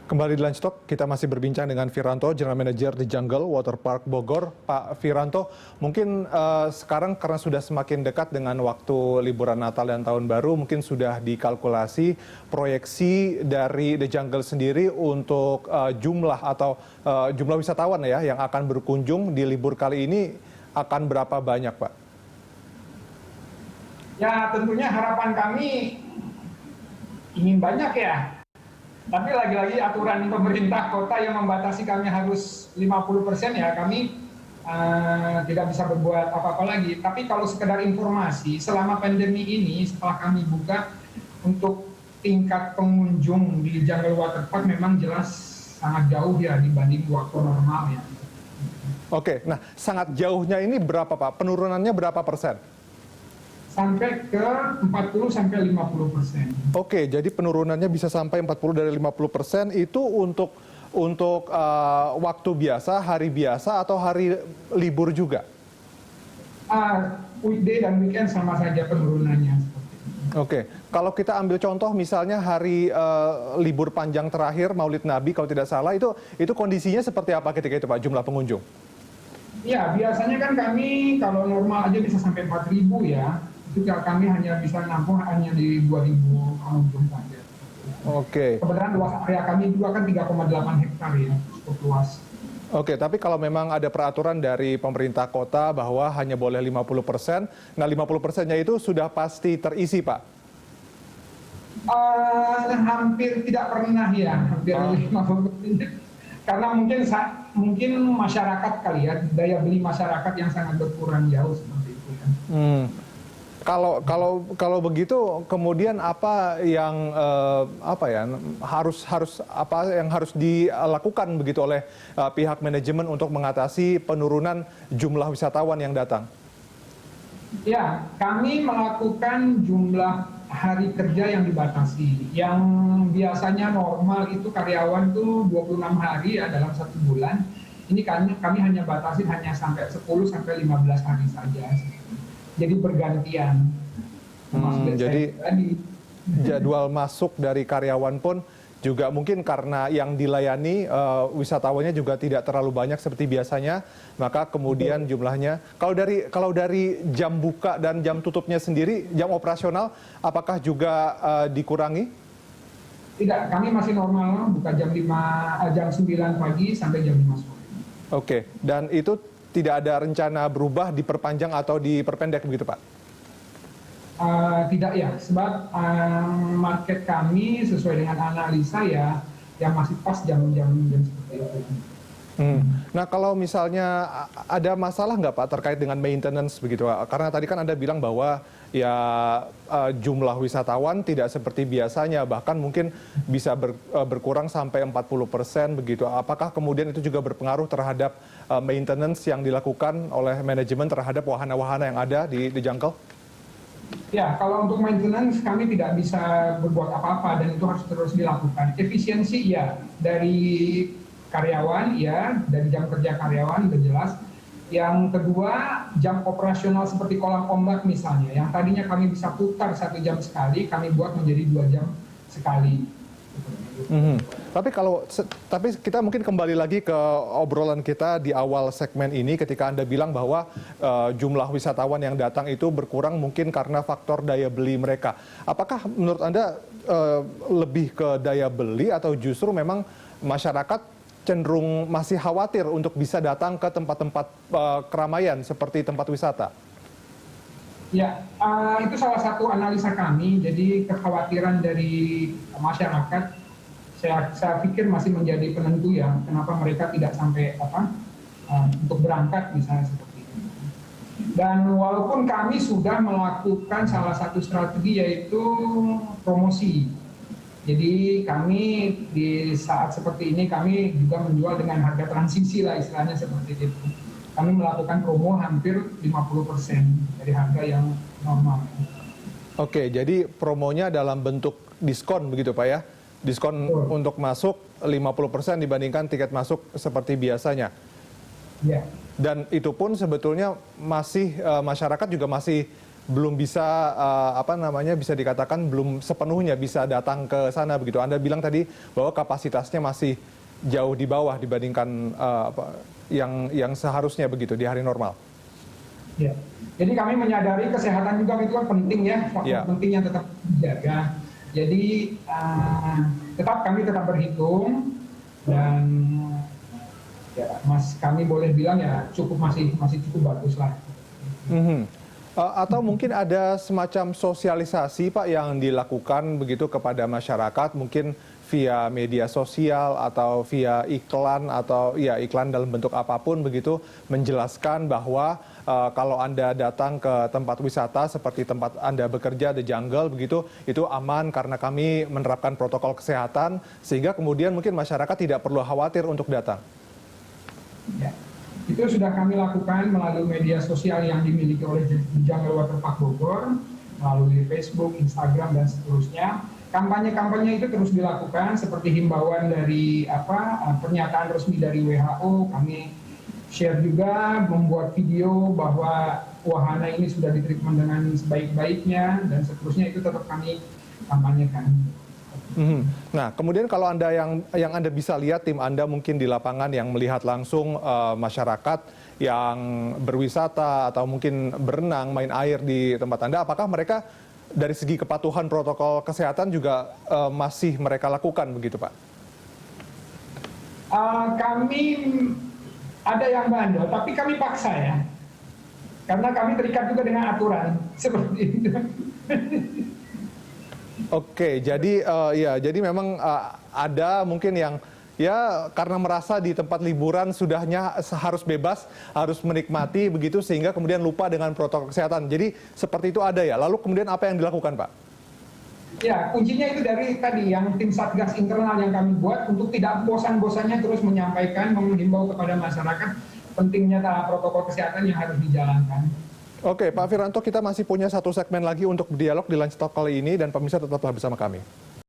Kembali di Lunch Talk, kita masih berbincang dengan Viranto, General Manager di Jungle Waterpark Bogor. Pak Viranto, mungkin sekarang karena sudah semakin dekat dengan waktu liburan Natal dan Tahun Baru, mungkin sudah dikalkulasi proyeksi dari The Jungle sendiri untuk jumlah atau jumlah wisatawan ya yang akan berkunjung di libur kali ini akan berapa banyak, Pak? Ya, tentunya harapan kami ingin banyak ya. Tapi lagi-lagi aturan pemerintah kota yang membatasi kami harus 50% ya, kami tidak bisa berbuat apa-apa lagi. Tapi kalau sekedar informasi, selama pandemi ini setelah kami buka, untuk tingkat pengunjung di Jungle Waterpark memang jelas sangat jauh ya dibanding waktu normal ya. Oke, nah sangat jauhnya ini berapa Pak? Penurunannya berapa persen? Sampai ke 40-50%. Oke, jadi penurunannya bisa sampai 40 dari 50% itu untuk waktu biasa, hari biasa atau hari libur juga? Weekday dan weekend sama saja penurunannya. Oke, kalau kita ambil contoh misalnya hari libur panjang terakhir Maulid Nabi kalau tidak salah itu kondisinya seperti apa ketika itu Pak jumlah pengunjung? Ya, biasanya kan kami kalau normal aja bisa sampai 4.000 ya. Juga kami hanya bisa nampung hanya di 2.000 pengunjung saja. Oke. Kebetulan luas area kami juga kan 3,8 hektar ya, cukup luas. Oke, tapi kalau memang ada peraturan dari pemerintah kota bahwa hanya boleh 50%, nah 50%-nya itu sudah pasti terisi, Pak? Hampir tidak pernah ya, hampir 50%. Karena mungkin masyarakat kali ya, daya beli masyarakat yang sangat berkurang jauh seperti itu ya. Kalau begitu, kemudian apa yang harus dilakukan begitu oleh pihak manajemen untuk mengatasi penurunan jumlah wisatawan yang datang? Ya, kami melakukan jumlah hari kerja yang dibatasi. Yang biasanya normal itu karyawan tuh 26 hari ya dalam 1 bulan. Ini kami hanya batasi hanya sampai 10-15 hari saja. Jadi bergantian. Jadi jadwal masuk dari karyawan pun juga mungkin karena yang dilayani wisatawannya juga tidak terlalu banyak seperti biasanya, maka kemudian jumlahnya. Kalau dari jam buka dan jam tutupnya sendiri, jam operasional, apakah juga dikurangi? Tidak, kami masih normal, buka jam 9 pagi sampai jam 5 sore. Oke, dan itu tidak ada rencana berubah, diperpanjang atau diperpendek begitu Pak? Tidak ya, sebab market kami sesuai dengan analisa ya, yang masih pas jam-jam seperti itu. Nah kalau misalnya ada masalah nggak Pak terkait dengan maintenance begitu Pak? Karena tadi kan Anda bilang bahwa ya jumlah wisatawan tidak seperti biasanya, bahkan mungkin bisa berkurang sampai 40% begitu. Apakah kemudian itu juga berpengaruh terhadap maintenance yang dilakukan oleh manajemen terhadap wahana-wahana yang ada di Jungle? Ya, kalau untuk maintenance kami tidak bisa berbuat apa-apa dan itu harus terus dilakukan. Efisiensi ya, dari karyawan ya, dari jam kerja karyawan udah jelas. Yang kedua, jam operasional seperti kolam ombak misalnya, yang tadinya kami bisa putar 1 jam sekali, kami buat menjadi 2 jam sekali. Tapi kita mungkin kembali lagi ke obrolan kita di awal segmen ini ketika Anda bilang bahwa jumlah wisatawan yang datang itu berkurang mungkin karena faktor daya beli mereka. Apakah menurut Anda lebih ke daya beli atau justru memang masyarakat cenderung masih khawatir untuk bisa datang ke tempat-tempat keramaian seperti tempat wisata? Ya, itu salah satu analisa kami. Jadi kekhawatiran dari masyarakat, saya pikir masih menjadi penentu ya, kenapa mereka tidak sampai untuk berangkat misalnya seperti itu. Dan walaupun kami sudah melakukan salah satu strategi yaitu promosi. Jadi kami di saat seperti ini kami juga menjual dengan harga transisi lah istilahnya seperti itu. Kami melakukan promo hampir 50% dari harga yang normal. Oke, jadi promonya dalam bentuk diskon begitu Pak ya? Diskon untuk masuk 50% dibandingkan tiket masuk seperti biasanya. Ya. Dan itu pun sebetulnya masih masyarakat juga masih belum bisa bisa dikatakan belum sepenuhnya bisa datang ke sana begitu. Anda bilang tadi bahwa kapasitasnya masih jauh di bawah dibandingkan yang seharusnya begitu di hari normal. Ya. Jadi kami menyadari kesehatan juga itu kan penting ya, faktor penting yang tetap dijaga. Jadi kami tetap berhitung dan ya, kami boleh bilang ya masih cukup bagus lah. Atau mungkin ada semacam sosialisasi Pak yang dilakukan begitu kepada masyarakat, mungkin via media sosial atau via iklan atau ya iklan dalam bentuk apapun begitu, menjelaskan bahwa kalau Anda datang ke tempat wisata seperti tempat Anda bekerja, The Jungle begitu, itu aman karena kami menerapkan protokol kesehatan, sehingga kemudian mungkin masyarakat tidak perlu khawatir untuk datang. Ya. Itu sudah kami lakukan melalui media sosial yang dimiliki oleh Jungle Waterpark Bogor, melalui Facebook, Instagram, dan seterusnya. Kampanye-kampanye itu terus dilakukan seperti himbauan dari pernyataan resmi dari WHO. Kami share juga, membuat video bahwa wahana ini sudah ditreatment dengan sebaik-baiknya, dan seterusnya itu tetap kami kampanyekan. Nah, kemudian kalau Anda yang Anda bisa lihat, tim Anda mungkin di lapangan yang melihat langsung masyarakat yang berwisata atau mungkin berenang, main air di tempat Anda, apakah mereka dari segi kepatuhan protokol kesehatan juga masih mereka lakukan begitu, Pak? Kami ada yang bandel, tapi kami paksa ya. Karena kami terikat juga dengan aturan seperti itu. Oke, jadi jadi memang ada mungkin yang ya karena merasa di tempat liburan sudahnya harus bebas, harus menikmati begitu sehingga kemudian lupa dengan protokol kesehatan. Jadi seperti itu ada ya. Lalu kemudian apa yang dilakukan, Pak? Ya, kuncinya itu dari tadi yang tim Satgas internal yang kami buat untuk tidak bosan-bosannya terus menyampaikan, menghimbau kepada masyarakat pentingnya protokol kesehatan yang harus dijalankan. Oke, Pak Firanto, kita masih punya satu segmen lagi untuk dialog di Lunch Talk kali ini dan pemirsa tetaplah bersama kami.